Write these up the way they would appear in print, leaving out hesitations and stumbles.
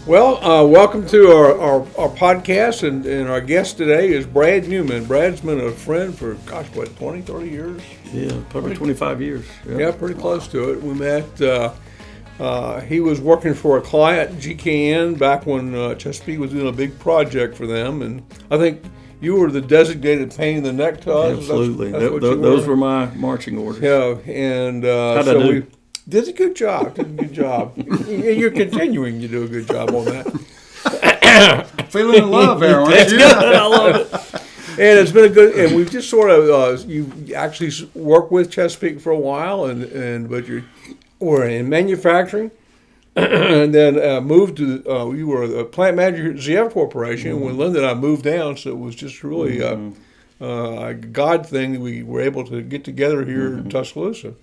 Well, welcome to our podcast, and our guest today is Brad Newman. Brad's been a friend for, 20, 30 years? Yeah, probably 25 years. Yeah, pretty close to it. We met, he was working for a client, GKN, back when Chesapeake was doing a big project for them, and I think you were the designated pain in the neck to us. Absolutely. That's what those were my marching orders. Yeah, and How'd I do? we did a good job. You're continuing to do a good job on that. Feeling in love there, aren't That's you? good. I love it. And it's been a good, and we've just sort of, you actually worked with Chesapeake for a while, but you were in manufacturing, and then moved to, you were a plant manager at ZF Corporation when Linda and I moved down, so it was just really a God thing that we were able to get together here in Tuscaloosa.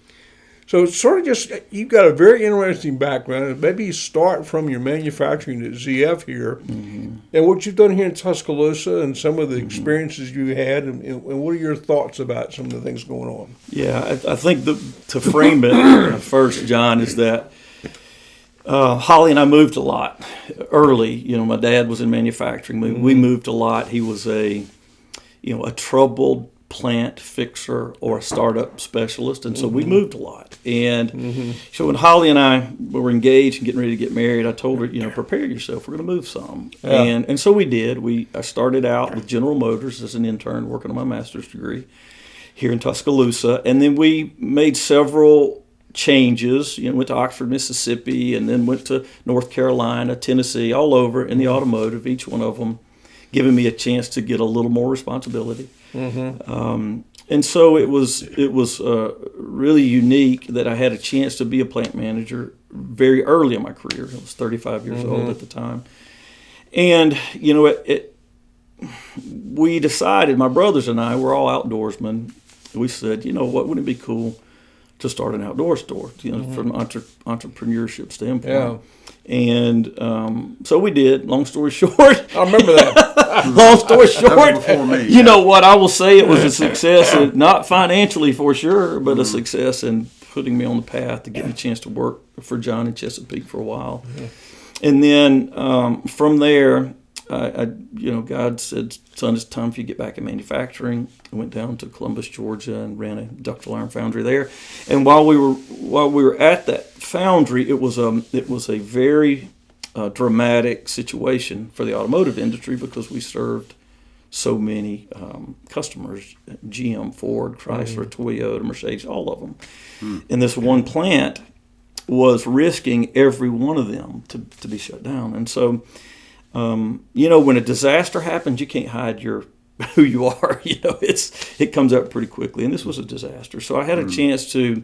So it's sort of just, you've got a very interesting background. Maybe you start from your manufacturing at ZF here, and what you've done here in Tuscaloosa and some of the experiences you had, and what are your thoughts about some of the things going on? Yeah, I think to frame it first, John, is that Holly and I moved a lot early. You know, my dad was in manufacturing. We moved a lot. He was a troubled plant fixer or a startup specialist, and so we moved a lot. And so when Holly and I were engaged and getting ready to get married, I told her, prepare yourself, we're going to move some. Yeah. And so we did. I started out with General Motors as an intern working on my master's degree here in Tuscaloosa, and then we made several changes. Went to Oxford, Mississippi, and then went to North Carolina, Tennessee, all over in the automotive, each one of them giving me a chance to get a little more responsibility. And so it was really unique that I had a chance to be a plant manager very early in my career. I was 35 years old at the time. And, we decided, my brothers and I, we're all outdoorsmen. We said, what, wouldn't it be cool to start an outdoor store, from an entrepreneurship standpoint. Yeah. And so we did. Long story short. I remember that. Long story short. That was before me. You know what? I will say it was a success, not financially for sure, but a success in putting me on the path to get me a chance to work for John in Chesapeake for a while. And then from there, God said, son, it's time for you to get back in manufacturing. I went down to Columbus, Georgia, and ran a ductile iron foundry there. And while we were at that foundry, it was a very dramatic situation for the automotive industry because we served so many customers: GM, Ford, Chrysler, Toyota, Mercedes, all of them. And this one plant was risking every one of them to be shut down. And so, when a disaster happens, you can't hide who you are. It comes out pretty quickly, and this was a disaster. So I had a chance to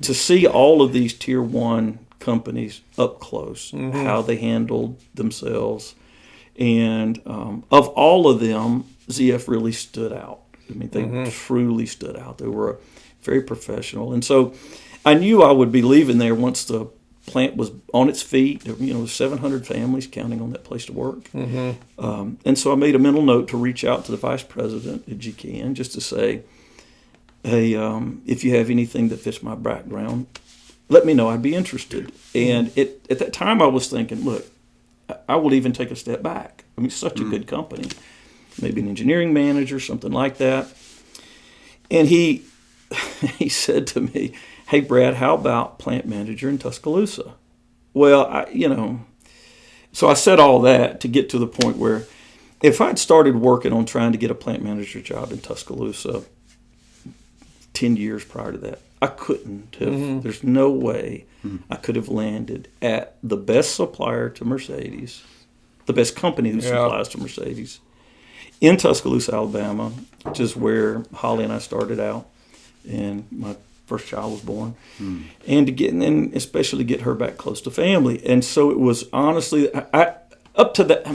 see all of these tier one companies up close, how they handled themselves, and of all of them, ZF really stood out. I mean, they truly stood out. They were very professional, and so I knew I would be leaving there once the plant was on its feet. 700 families counting on that place to work. And so I made a mental note to reach out to the vice president at GKN just to say, hey, if you have anything that fits my background, let me know. I'd be interested. And at that time I was thinking, look, I will even take a step back. I mean, such a good company. Maybe an engineering manager, something like that. And he said to me, hey, Brad, how about plant manager in Tuscaloosa? Well, so I said all that to get to the point where if I'd started working on trying to get a plant manager job in Tuscaloosa 10 years prior to that, I couldn't have. There's no way I could have landed at the best supplier to Mercedes, the best company who supplies to Mercedes, in Tuscaloosa, Alabama, which is where Holly and I started out, and my first child was born, and especially get her back close to family. And so it was honestly, up to that,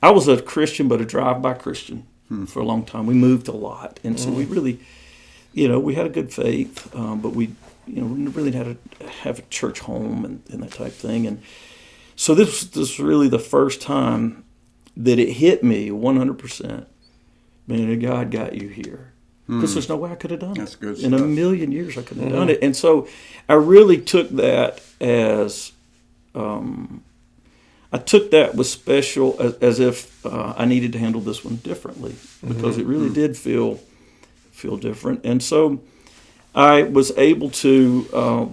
I was a Christian, but a drive-by Christian for a long time. We moved a lot, and so we really, we had a good faith, but we really had to have a church home and that type of thing. And so this was really the first time that it hit me 100%. Man, God got you here. Because there's no way I could have done it. That's good In stuff. a million years, I could have done it. And so I really took that as, I I took that with special as if I needed to handle this one differently because it really did feel different. And so I was able to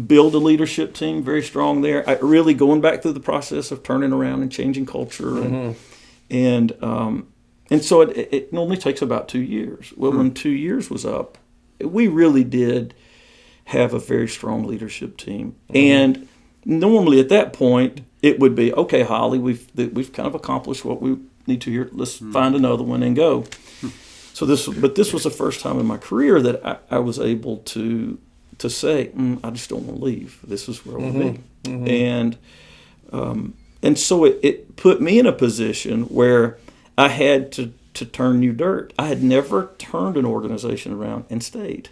build a leadership team very strong there. I really going back through the process of turning around and changing culture, and so it normally takes about 2 years. Well, when 2 years was up, we really did have a very strong leadership team, and normally at that point it would be, okay, Holly, we've kind of accomplished what we need to here. Let's find another one and go. So this was the first time in my career that I was able to say, I just don't want to leave. This is where I want to be. And so it put me in a position where I had to turn new dirt. I had never turned an organization around and stayed.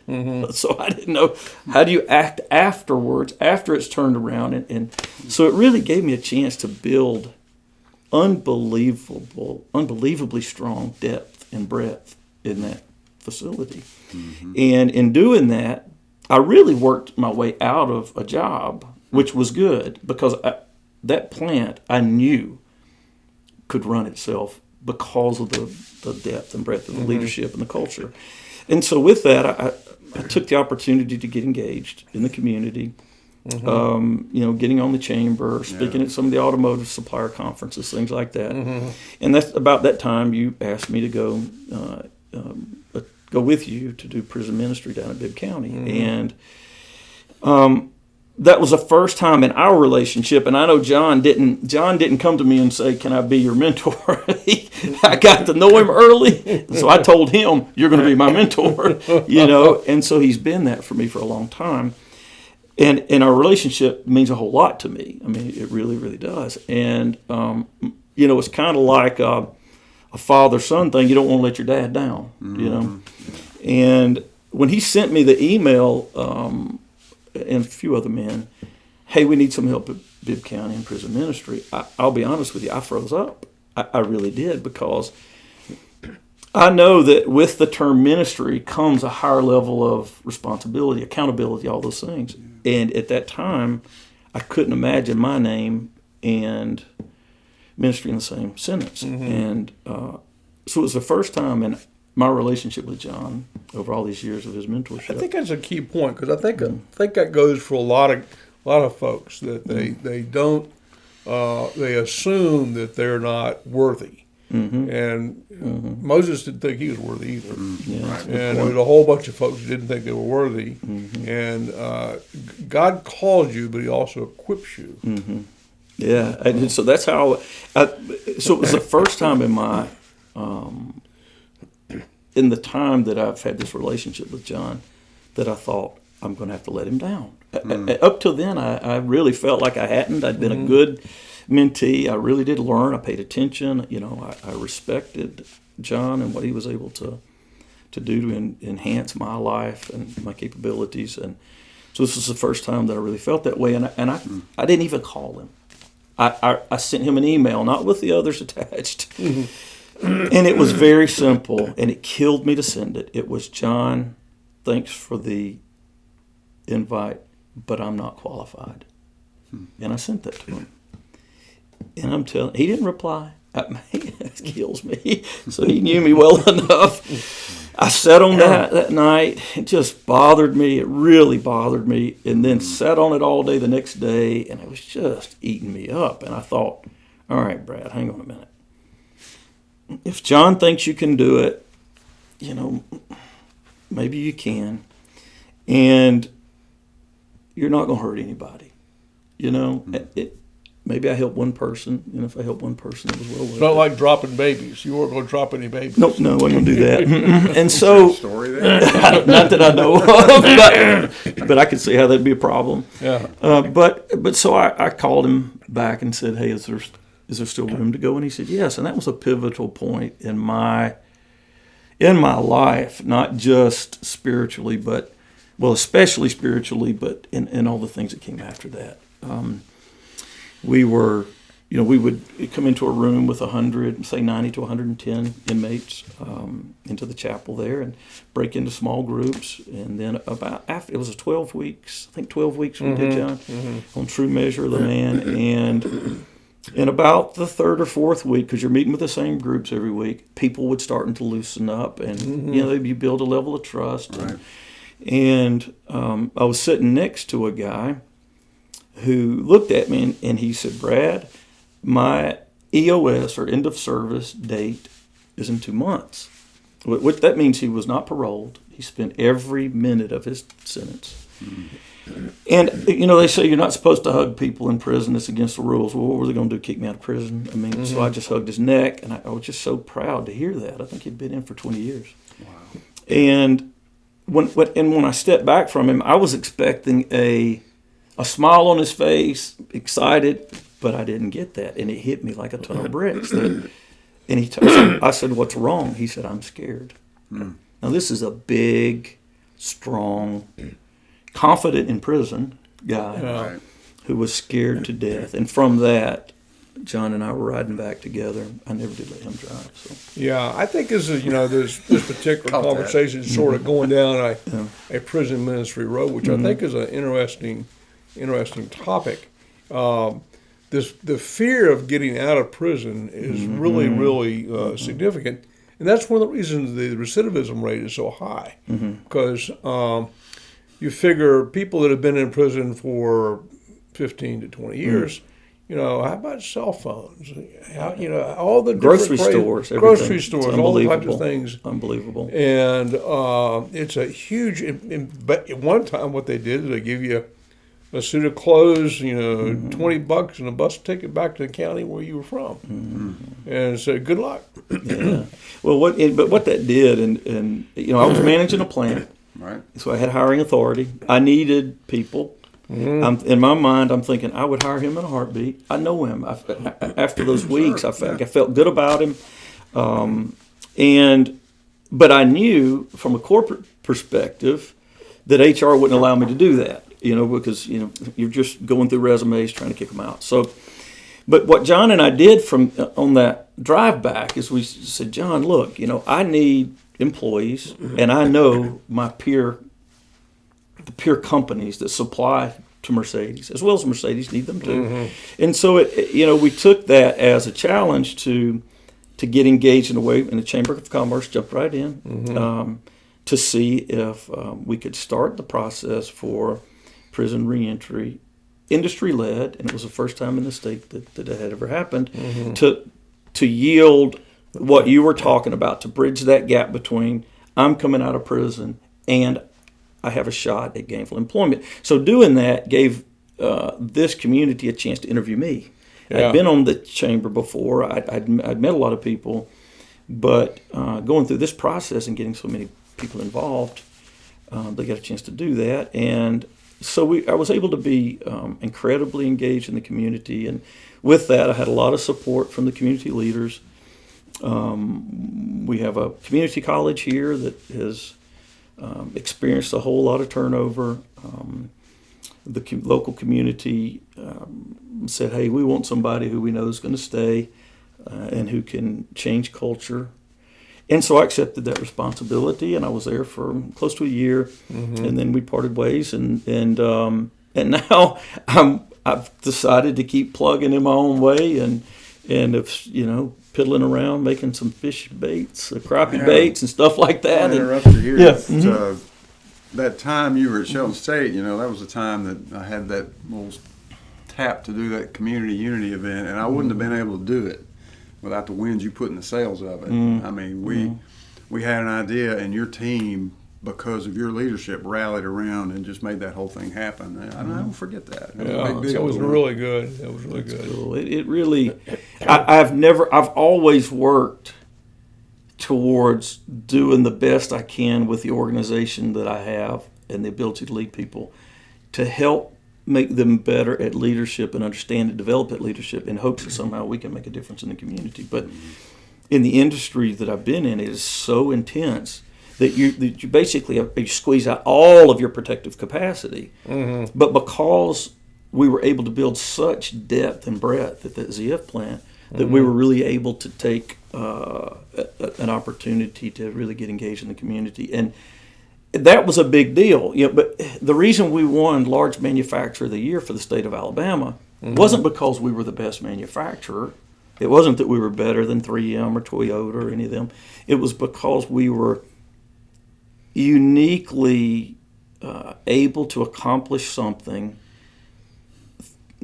So I didn't know, how do you act afterwards, after it's turned around? And so it really gave me a chance to build unbelievably strong depth and breadth in that facility. And in doing that, I really worked my way out of a job, which was good because that plant I knew could run itself because of the depth and breadth of the leadership and the culture. And so with that, I took the opportunity to get engaged in the community, getting on the chamber, speaking at some of the automotive supplier conferences, things like that. And that's about that time you asked me to go with you to do prison ministry down in Bibb County. And that was the first time in our relationship, and I know John didn't come to me and say, "Can I be your mentor?" I got to know him early, so I told him, "You're going to be my mentor," and so he's been that for me for a long time. And our relationship means a whole lot to me. I mean, it really, really does. And it's kind of like a father-son thing. You don't want to let your dad down, And when he sent me the email, and a few other men, hey, we need some help at Bibb County in prison ministry, I'll be honest with you, I froze up. I really did, because I know that with the term ministry comes a higher level of responsibility, accountability, all those things. And at that time, I couldn't imagine my name and ministry in the same sentence. And so it was the first time in my relationship with John over all these years of his mentorship. I think that's a key point, because I think that goes for a lot of folks, that they don't they assume that they're not worthy, and Moses didn't think he was worthy either, and there was a whole bunch of folks who didn't think they were worthy, and God calls you, but He also equips you. Yeah, and so that's how. So it was the first time in my. In the time that I've had this relationship with John, that I thought, I'm going to have to let him down. Up till then, I really felt like I hadn't. I'd been a good mentee. I really did learn. I paid attention. I respected John and what he was able to do to enhance my life and my capabilities. And so this was the first time that I really felt that way. And I didn't even call him. I sent him an email, not with the others attached. And it was very simple, and it killed me to send it. It was, John, thanks for the invite, but I'm not qualified. And I sent that to him. And I'm telling, he didn't reply. It kills me. So he knew me well enough. I sat on that night. It just bothered me. It really bothered me. And then sat on it all day the next day, and it was just eating me up. And I thought, all right, Brad, hang on a minute. If John thinks you can do it, maybe you can, and you're not going to hurt anybody. Maybe I help one person, and if I help one person, it was well worth it. It's not like dropping babies. You weren't going to drop any babies. No, I wasn't going to do that. And so, Story there? not that I know of, but I could see how that'd be a problem. Yeah. But so I called him back and said, hey, is there still room to go? And he said, yes. And that was a pivotal point in my life, not just spiritually, especially spiritually, but in all the things that came after that. We would come into a room with 90 to 110 inmates into the chapel there, and break into small groups. And then it was 12 weeks, I think 12 weeks we did, John, on True Measure of the Man. In about the third or fourth week, because you're meeting with the same groups every week, people would starting to loosen up, and you build a level of trust. Right. And I was sitting next to a guy who looked at me and he said, "Brad, my EOS or end of service date is in 2 months." Which that means he was not paroled. He spent every minute of his sentence. And, they say you're not supposed to hug people in prison. It's against the rules. Well, what were they going to do, kick me out of prison? I mean, so I just hugged his neck, and I was just so proud to hear that. I think he'd been in for 20 years. Wow. And when I stepped back from him, I was expecting a smile on his face, excited, but I didn't get that. And it hit me like a ton of bricks. I said, "What's wrong?" He said, "I'm scared." Now, this is a big, strong, confident in prison guy Right. who was scared to death. And from that, John and I were riding back together. I never did let him drive. So Yeah, I think this is, this particular Caught that. conversation is sort of going down a prison ministry road, which I think is an interesting topic. The fear of getting out of prison is really significant, and that's one of the reasons the recidivism rate is so high, because you figure people that have been in prison for 15 to 20 years. How about cell phones? All the grocery different stores, grocery everything. stores, It's all types of unbelievable. things. Unbelievable. And it's a huge. But at one time, what they did is they give you a suit of clothes, $20 and a bus ticket back to the county where you were from, and said, "Good luck." Yeah. Well, what that did, and I was managing a plant, Right. so I had hiring authority. I needed people. In my mind, I'm thinking I would hire him in a heartbeat. I know him. After those weeks, I felt good about him. But I knew from a corporate perspective that HR wouldn't allow me to do that. Because you're just going through resumes trying to kick them out. So, but what John and I did on that drive back is we said, "John, look, I need employees, and I know the peer companies that supply to Mercedes, as well as Mercedes need them too." And so we took that as a challenge to get engaged in a way, and the Chamber of Commerce jumped right in to see if we could start the process for prison reentry, industry-led, and it was the first time in the state that it had ever happened, to yield what you were talking about, to bridge that gap between I'm coming out of prison and I have a shot at gainful employment. So doing that gave this community a chance to interview me. Yeah. I'd been on the chamber before. I'd met a lot of people, but going through this process and getting so many people involved, they got a chance to do that. And so I was able to be incredibly engaged in the community, and with that, I had a lot of support from the community leaders. We have a community college here that has experienced a whole lot of turnover. The local community said, "Hey, we want somebody who we know is going to stay and who can change culture." And so I accepted that responsibility, and I was there for close to a year, and then we parted ways, and now I've decided to keep plugging in my own way, and if piddling around making some fish baits, crappie baits, and stuff like that. I interrupt you here. Yeah. That time you were at Shelton State, that was the time that I had that little tap to do that community unity event, and I wouldn't have been able to do it without the winds you put in the sails of it. I mean, we had an idea, and your team, because of your leadership, rallied around and just made that whole thing happen. I don't forget that. It was a big deal. It was really good. It was really good. Cool. It really, I've always worked towards doing the best I can with the organization that I have and the ability to lead people, to help make them better at leadership and understand and develop that leadership in hopes that somehow we can make a difference in the community. But in the industry that I've been in, it is so intense that you basically you squeeze out all of your protective capacity. But because we were able to build such depth and breadth at that ZF plant, that we were really able to take an opportunity to really get engaged in the community. And that was a big deal. But the reason we won Large Manufacturer of the Year for the state of Alabama It wasn't because we were the best manufacturer. It wasn't that we were better than 3M or Toyota or any of them. It was because we were uniquely able to accomplish something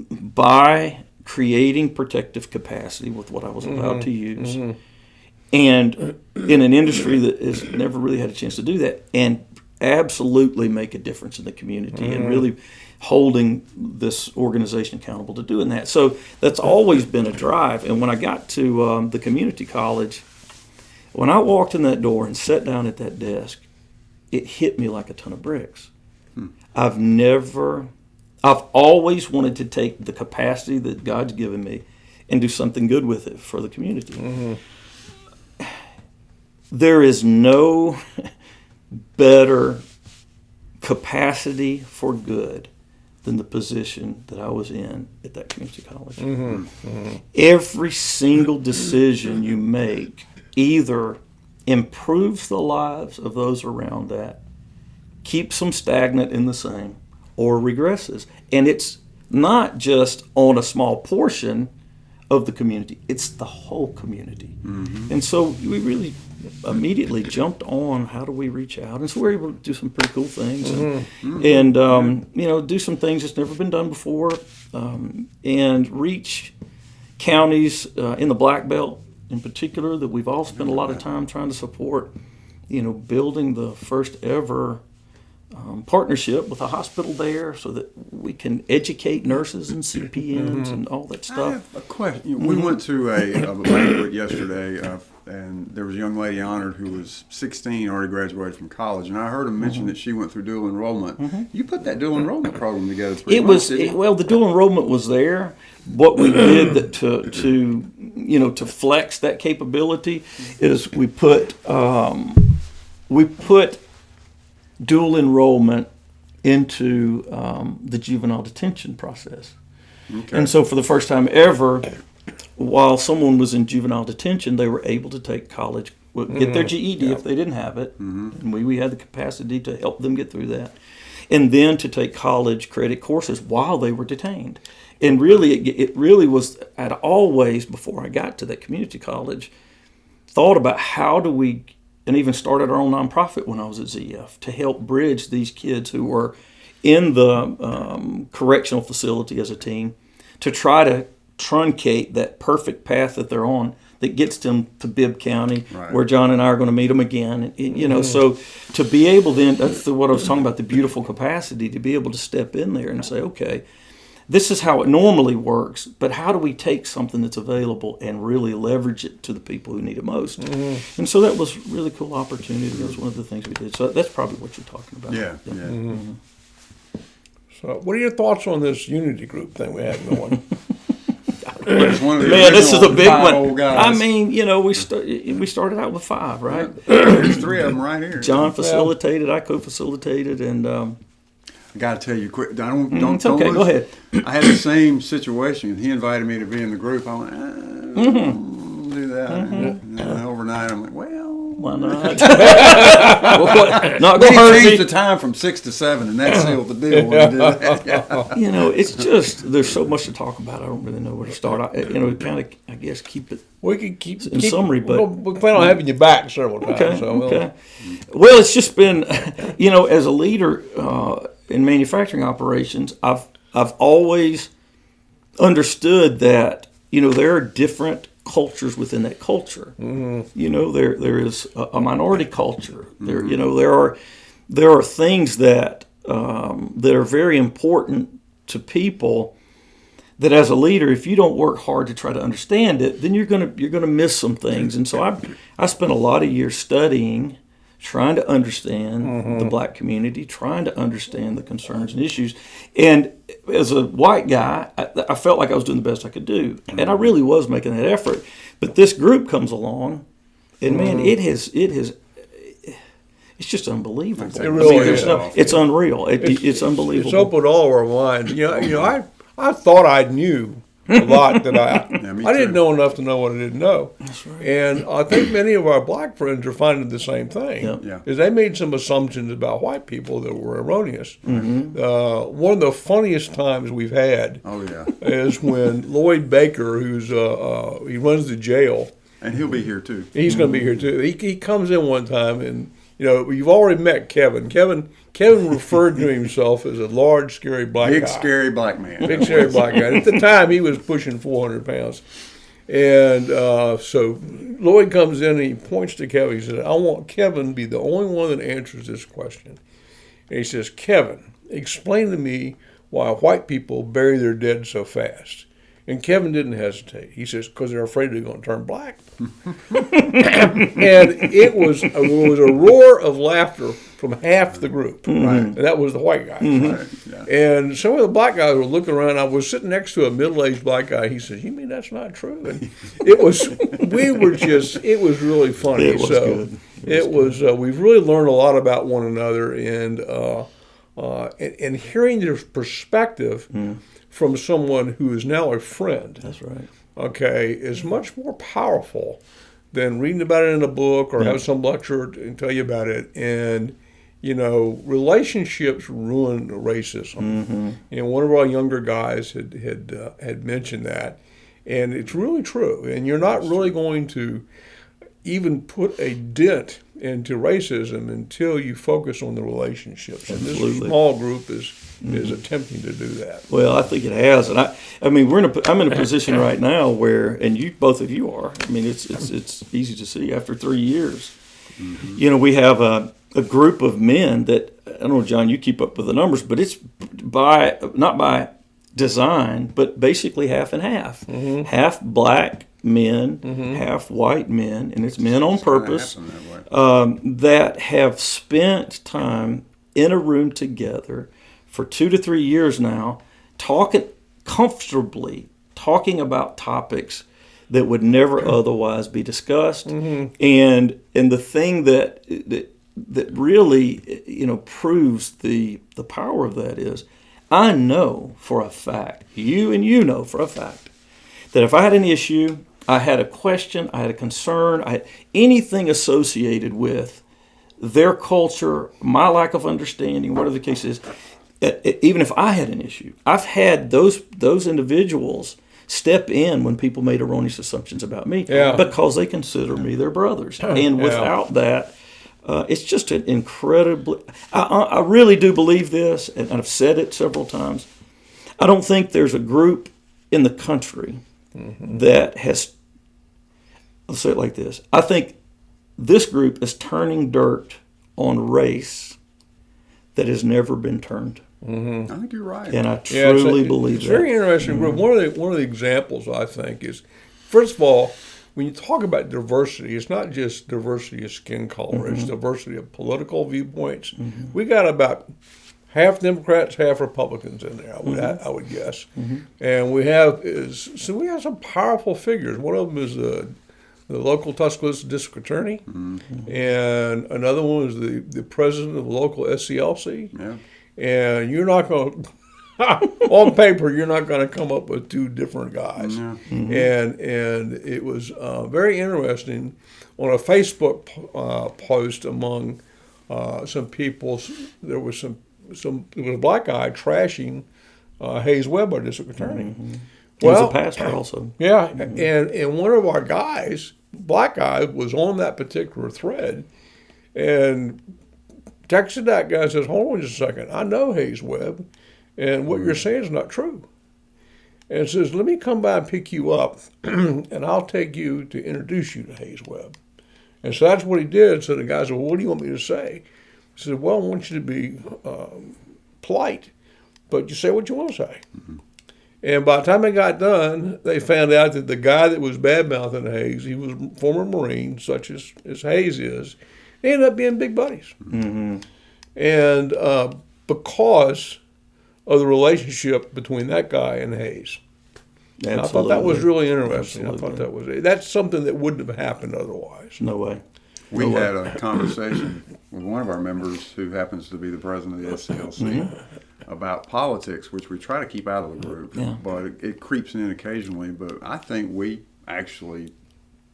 by creating protective capacity with what I was allowed to use. And in an industry that has never really had a chance to do that, and absolutely make a difference in the community, and really holding this organization accountable to doing that. So that's always been a drive. And when I got to the community college, when I walked in that door and sat down at that desk, it hit me like a ton of bricks. I've always wanted to take the capacity that God's given me and do something good with it for the community. There is no better capacity for good than the position that I was in at that community college. Every single decision you make either improves the lives of those around that, keeps them stagnant in the same, or regresses. And it's not just on a small portion of the community, it's the whole community. And so we really immediately jumped on how do we reach out. And so we're able to do some pretty cool things and do some things that's never been done before, and reach counties in the Black Belt in particular that we've all spent a lot of time trying to support, building the first ever partnership with a hospital there so that we can educate nurses and CPNs and all that I stuff. have a question. We went to a banquet yesterday, and there was a young lady honored who was 16, already graduated from college, and I heard him mention that she went through dual enrollment. You put that dual enrollment program together. The dual enrollment was there. What we did to flex that capability is we put dual enrollment into the juvenile detention process. Okay. And so for the first time ever, while someone was in juvenile detention, they were able to take college, get their GED if they didn't have it, and we had the capacity to help them get through that, and then to take college credit courses while they were detained. And really, it really was, I'd always, before I got to that community college, thought about how do we, and even started our own nonprofit when I was at ZF to help bridge these kids who were in the correctional facility as a team to try to truncate that perfect path that they're on that gets them to Bibb County, where John and I are going to meet them again. And, so to be able then, that's what I was talking about, the beautiful capacity to be able to step in there and say, okay, this is how it normally works, but how do we take something that's available and really leverage it to the people who need it most? And so that was a really cool opportunity. That was one of the things we did. So that's probably what you're talking about. Yeah. So what are your thoughts on this unity group thing we had going? Man, this is a big one. Guys. I mean, we started out with 5, right? There's 3 of them right here. John facilitated, I co-facilitated, and I got to tell you quick. Don't it's okay. lose. Go ahead. I had the same situation. He invited me to be in the group. I went, we'll do that. And then overnight, I'm like, well, why not? not going to change the time from 6 to 7, and that sealed the deal when we did that. It's just there's so much to talk about. I don't really know where to start. Kind of, I guess, keep it. We can keep in summary, but we plan on having you back several times. Okay. So okay. Well, it's just been, as a leader in manufacturing operations, I've always understood that there are different cultures within that culture. There is a minority culture. There are things that are very important to people. That as a leader, if you don't work hard to try to understand it, then you're gonna miss some things. And so I spent a lot of years studying, trying to understand the Black community, trying to understand the concerns and issues. And as a white guy, I felt like I was doing the best I could do, and I really was making that effort. But this group comes along, and man, it's just unbelievable. It really is. It's unreal. It's unbelievable. It's opened all our minds. I thought I knew a lot that me I didn't too. know enough to know what I didn't know. That's right. And I think many of our black friends are finding the same thing. Yep. Yeah. Is they made some assumptions about white people that were erroneous. Mm-hmm. One of the funniest times we've had Oh yeah. is when Lloyd Baker, who's he runs the jail. And he'll be here too. He's going to be here too. He comes in one time, and you've already met Kevin. Kevin referred to himself as a large, scary black Big guy. scary black man. Big scary black guy. At the time, he was pushing 400 pounds. And so Lloyd comes in and he points to Kevin. He says, I want Kevin to be the only one that answers this question. And he says, Kevin, explain to me why white people bury their dead so fast. And Kevin didn't hesitate. He says, because they're afraid they're going to turn black. And it was a roar of laughter from half the group. Right. And that was the white guys. Right. Yeah. And some of the black guys were looking around. I was sitting next to a middle-aged black guy. He says, "You mean that's not true?" And it was really funny. It was good. We've really learned a lot about one another, and hearing their perspective from someone who is now a friend. That's right. Okay, is much more powerful than reading about it in a book or have some lecturer and tell you about it. And relationships ruin racism. And one of our younger guys had mentioned that, and it's really true. And you're not really going to even put a dent into racism until you focus on the relationships. And this Absolutely. small group is attempting to do that. Well, I think it has, and I mean, I'm in a position right now where, and both of you are. I mean, it's easy to see after 3 years. We have a group of men that, I don't know, John, you keep up with the numbers, but it's not by design, but basically half and half. Half black men, half white men, and it's men on purpose that have spent time in a room together for 2 to 3 years now, talking about topics that would never otherwise be discussed. And the thing that really proves the power of that is, I know for a fact, you know for a fact, that if I had an issue, I had a question, I had a concern, I had anything associated with their culture, my lack of understanding, whatever the case is, even if I had an issue, I've had those individuals step in when people made erroneous assumptions about me because they consider me their brothers. And without that, it's just an incredibly... I really do believe this, and I've said it several times. I don't think there's a group in the country that has... Let's say it like this. I think this group is turning dirt on race that has never been turned. I think you're right. And I truly believe it's that. It's very interesting. One of the examples, I think, is, first of all, when you talk about diversity, it's not just diversity of skin color. It's diversity of political viewpoints. We got about half Democrats, half Republicans in there, I would guess. And we have some powerful figures. One of them is the local Tuscaloosa district attorney, and another one is the president of the local SCLC. Yeah. And you're not going to, on paper, you're not going to come up with two different guys. And it was very interesting on a Facebook post among some people. There was there was a black guy trashing Hayes Webb, our district attorney. He was a pastor also. Yeah, and one of our guys, black guy, was on that particular thread, and texted that guy and says, "Hold on just a second. I know Hayes Webb, and what you're saying is not true." And says, "Let me come by and pick you up, and I'll take you to introduce you to Hayes Webb." And so that's what he did. So the guy said, "Well, what do you want me to say?" He said, "Well, I want you to be polite, but you say what you want to say." And by the time they got done, they found out that the guy that was bad-mouthing Hayes, he was a former Marine, such as Hayes is. They ended up being big buddies. And because of the relationship between that guy and Hayes. And I thought that was really interesting. Absolutely. I thought that's something that wouldn't have happened otherwise. No way. We had a conversation with one of our members who happens to be the president of the SCLC. about politics, which we try to keep out of the group, Yeah. but it creeps in occasionally. But I think we actually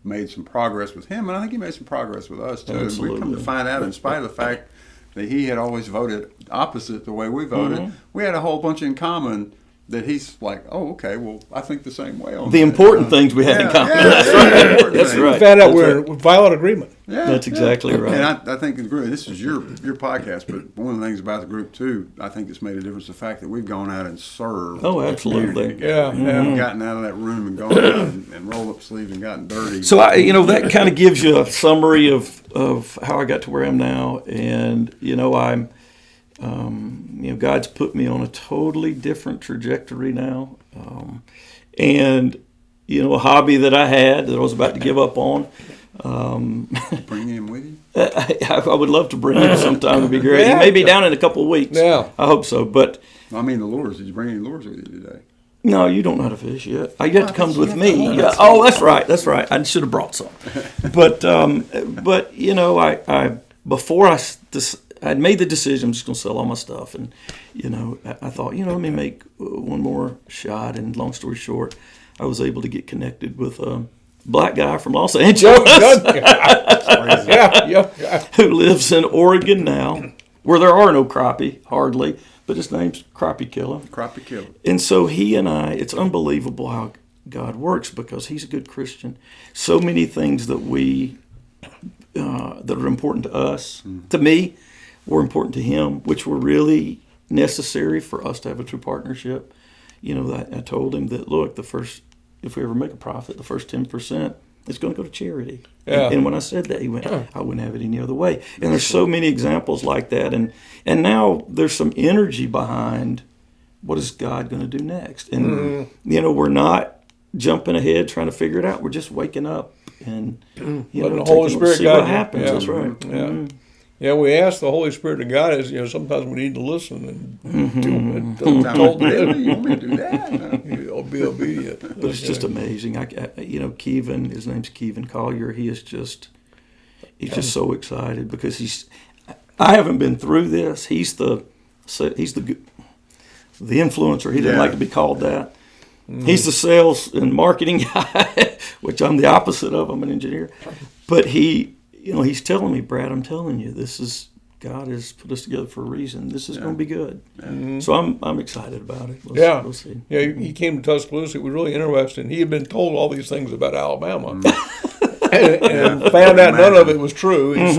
made some progress with him, and I think he made some progress with us too. And we come to Absolutely. find out, in spite of the fact that he had always voted opposite the way we voted, we had a whole bunch in common. That he's like, oh, okay, well, I think the same way on The that. important things we had in common. That's right. That's We right. found out That's we're right. in violent agreement. Yeah, That's exactly right. And I think the group, this is your podcast, but one of the things about the group too, I think it's made a difference, the fact that we've gone out and served. Oh, the absolutely. community Yeah, together. yeah. We've gotten out of that room and gone out and rolled up sleeves and gotten dirty. So that kind of gives you a summary of how I got to where I am now, and I'm, God's put me on a totally different trajectory now, and a hobby that I had that I was about to give up on. Bring him with you. I would love to bring him sometime. It'd be great. He may be down in a couple of weeks. Yeah. I hope so, but. I mean, the lures. Did you bring any lures with you today? No, you don't know how to fish yet. You have to come with me. Yeah. Oh, that's right. That's right. I should have brought some. But I before I'd made the decision I'm just going to sell all my stuff, and I thought let me make one more shot. And long story short, I was able to get connected with a black guy from Los Angeles Yeah. who lives in Oregon now, where there are no crappie hardly, but his name's Crappie Killer. Crappie killer. And so he and I, it's unbelievable how God works, because he's a good Christian. So many things that that are important to us, to me, were important to him, which were really necessary for us to have a true partnership. I told him that, look, if we ever make a profit, the first 10%, it's going to go to charity. Yeah. And when I said that, he went, I wouldn't have it any other way. And there's so many examples like that. And now there's some energy behind what is God going to do next. And, we're not jumping ahead trying to figure it out. We're just waking up and, Letting the Holy Spirit see guide what you. happens. Yeah. That's right. Yeah. Yeah, we ask the Holy Spirit to guide us. Sometimes we need to listen and do it. Told me, you want me to do that? I'll be obedient. But it's just amazing. Kevin, his name's Kevin Collier. He's just so excited because I haven't been through this. He's the influencer. He didn't like to be called that. He's the sales and marketing guy, which I'm the opposite of. I'm an engineer. But he's telling me, Brad, I'm telling you, God has put us together for a reason. This is going to be good. So I'm excited about it. We'll see. Yeah, he came to Tuscaloosa. It was really interesting. He had been told all these things about Alabama, and found out none of it was true. He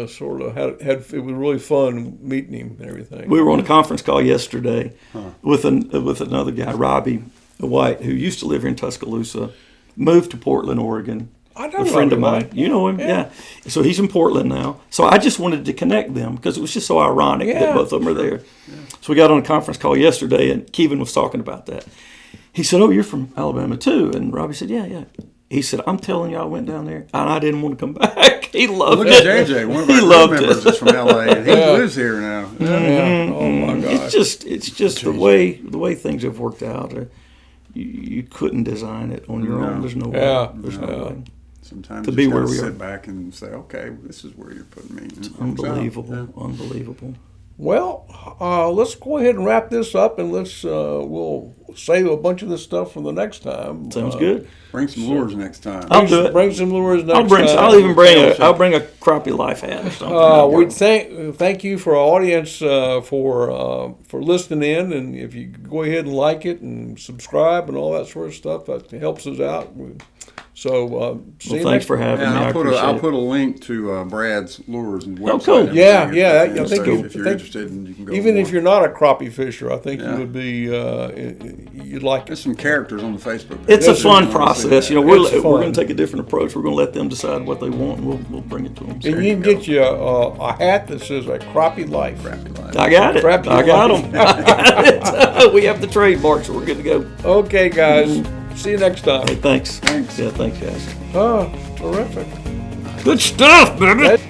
sort of had it was really fun meeting him and everything. We were on a conference call yesterday with another guy, Robbie White, who used to live here in Tuscaloosa, moved to Portland, Oregon. I know A friend of Robbie mine. White. You know him? Yeah. So he's in Portland now. So I just wanted to connect them because it was just so ironic that both of them are there. So we got on a conference call yesterday, and Kevin was talking about that. He said, "Oh, you're from Alabama too?" And Robbie said, "Yeah." He said, "I'm telling you, I went down there, and I didn't want to come back." He loved Look it. at JJ, one of He our loved group members it. is from LA, and he lives here now. Yeah. Oh my gosh. It's just the way things have worked out. You couldn't design it on your own. There's no way. Yeah. There's no way. Sometimes To you be just where gotta we sit are. back and say, okay, this is where you're putting me. Unbelievable. Unbelievable. Well, let's go ahead and wrap this up, and we'll save a bunch of this stuff for the next time. Sounds good. Bring some lures next time. I'll do it. Bring some lures next I'll bring. time. I'll bring a crappie life hat or something. We thank you for our audience for listening in, and if you go ahead and like it and subscribe and all that sort of stuff, that helps us out. See Well, you thanks next for having And me. I appreciate I'll it. put a link to Brad's lures and website. Oh, cool. and Yeah, everything. yeah, I So think if you're interested, you can go. Even if more. you're not a crappie fisher, I think Yeah. you would be you'd like There's it. some characters on the Facebook. It's a page. fun You wanna see process. that. We're It's fun. going to take a different approach. We're going to let them decide what they want, and we'll bring it to them. And you can get you a hat that says a crappie life. Crappie life. I got it. Crappie I got life. them. I got it. We have the trademark, so we're good to go. Okay, guys. See you next time. Hey, thanks. Thanks. Yeah, thanks, guys. Oh, terrific. Good stuff, baby. That-